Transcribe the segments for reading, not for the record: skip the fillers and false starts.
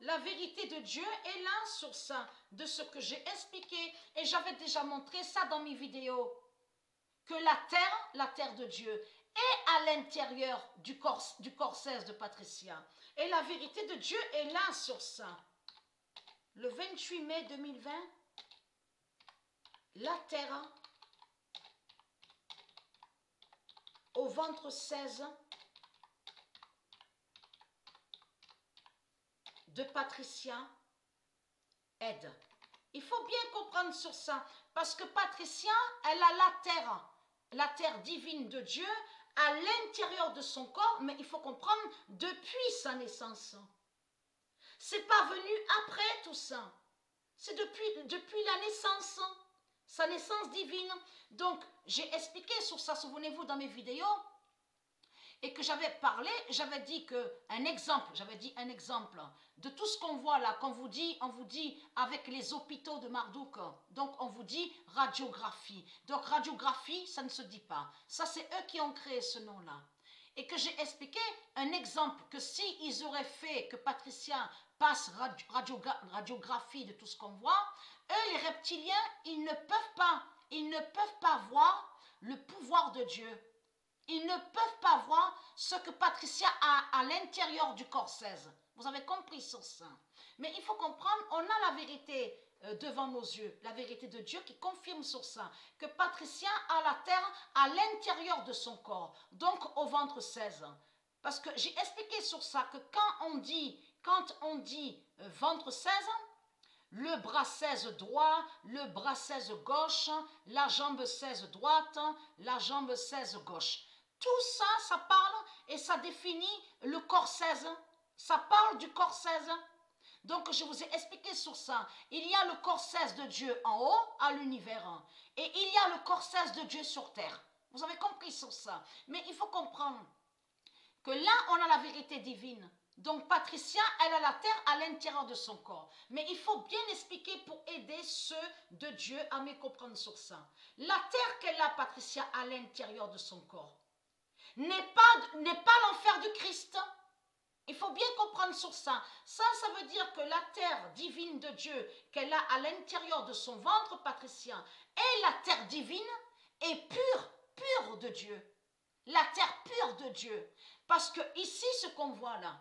la vérité de Dieu est là sur ça, de ce que j'ai expliqué. Et j'avais déjà montré ça dans mes vidéos. Que la terre de Dieu, est à l'intérieur du corps 16 de Patricia. Et la vérité de Dieu est là sur ça. Le 28 mai 2020, la terre au ventre 16 de Patricia aide. Il faut bien comprendre sur ça, parce que Patricia, elle a la terre divine de Dieu à l'intérieur de son corps, mais il faut comprendre depuis sa naissance. C'est pas venu après tout ça. C'est depuis la naissance, sa naissance divine. Donc, j'ai expliqué sur ça, souvenez-vous, dans mes vidéos, et que j'avais parlé, j'avais dit un exemple de tout ce qu'on voit là, on vous dit avec les hôpitaux de Marduk, donc on vous dit radiographie. Donc radiographie, ça ne se dit pas. Ça, c'est eux qui ont créé ce nom-là. Et que j'ai expliqué un exemple que si ils auraient fait que Patricia passe radiographie de tout ce qu'on voit, eux, les reptiliens, ils ne peuvent pas voir le pouvoir de Dieu. Ils ne peuvent pas voir ce que Patricia a à l'intérieur du corps 16. Vous avez compris sur ça. Mais il faut comprendre, on a la vérité devant nos yeux, la vérité de Dieu qui confirme sur ça, que Patricia a la terre à l'intérieur de son corps, donc au ventre 16. Parce que j'ai expliqué sur ça que quand on dit ventre 16, le bras 16 droit, le bras 16 gauche, la jambe 16 droite, la jambe 16 gauche. Tout ça, ça parle et ça définit le corps 16. Ça parle du corps 16. Donc, je vous ai expliqué sur ça. Il y a le corps 16 de Dieu en haut, à l'univers. Et il y a le corps 16 de Dieu sur terre. Vous avez compris sur ça. Mais il faut comprendre que là, on a la vérité divine. Donc, Patricia, elle a la terre à l'intérieur de son corps. Mais il faut bien expliquer pour aider ceux de Dieu à mieux comprendre sur ça. La terre qu'elle a, Patricia, à l'intérieur de son corps, n'est pas l'enfer du Christ. Il faut bien comprendre sur ça. Ça veut dire que la terre divine de Dieu qu'elle a à l'intérieur de son ventre, Patricia, est la terre divine et pure de Dieu. La terre pure de Dieu. Parce que ici, ce qu'on voit là,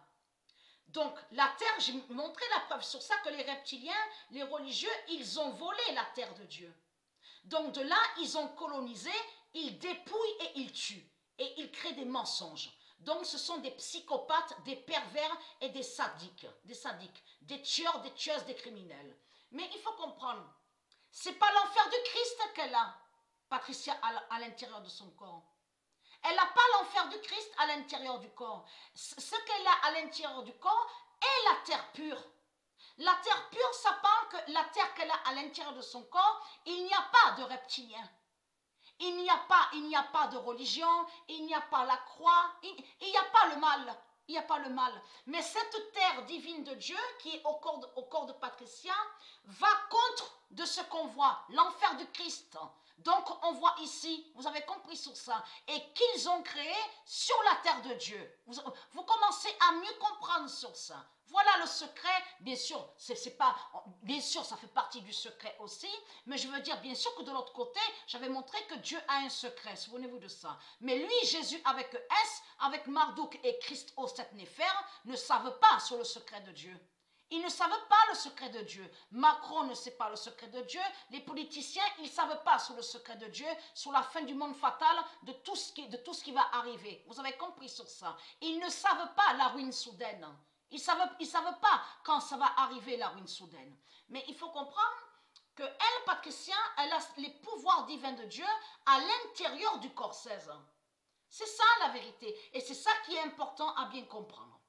donc la terre, j'ai montré la preuve sur ça que les reptiliens, les religieux, ils ont volé la terre de Dieu. Donc de là, ils ont colonisé, ils dépouillent et ils tuent. Et ils créent des mensonges. Donc ce sont des psychopathes, des pervers et des sadiques, des tueurs, des tueuses, des criminels. Mais il faut comprendre, c'est pas l'enfer du Christ qu'elle a, Patricia, à l'intérieur de son corps. Elle n'a pas l'enfer du Christ à l'intérieur du corps. Ce qu'elle a à l'intérieur du corps est la terre pure. La terre pure, ça parle que la terre qu'elle a à l'intérieur de son corps, il n'y a pas de reptiliens. Il n'y a pas de religion, il n'y a pas la croix, il n'y a pas le mal. Il n'y a pas le mal. Mais cette terre divine de Dieu, qui est au corps de Patricia, va contre de ce qu'on voit, l'enfer du Christ. Donc on voit ici, vous avez compris sur ça, et qu'ils ont créé sur la terre de Dieu. Vous commencez à mieux comprendre sur ça. Voilà le secret, bien sûr, bien sûr ça fait partie du secret aussi, mais je veux dire bien sûr que de l'autre côté, j'avais montré que Dieu a un secret, souvenez-vous de ça. Mais lui, Jésus avec S, avec Marduk et Christ au sept néphères, ne savent pas sur le secret de Dieu. Ils ne savent pas le secret de Dieu. Macron ne sait pas le secret de Dieu. Les politiciens, ils ne savent pas sur le secret de Dieu, sur la fin du monde fatal, de tout ce qui va arriver. Vous avez compris sur ça. Ils ne savent pas la ruine soudaine. Ils ne savent pas quand ça va arriver, la ruine soudaine. Mais il faut comprendre que elle, Patricia, elle a les pouvoirs divins de Dieu à l'intérieur du corps 16. C'est ça la vérité. Et c'est ça qui est important à bien comprendre.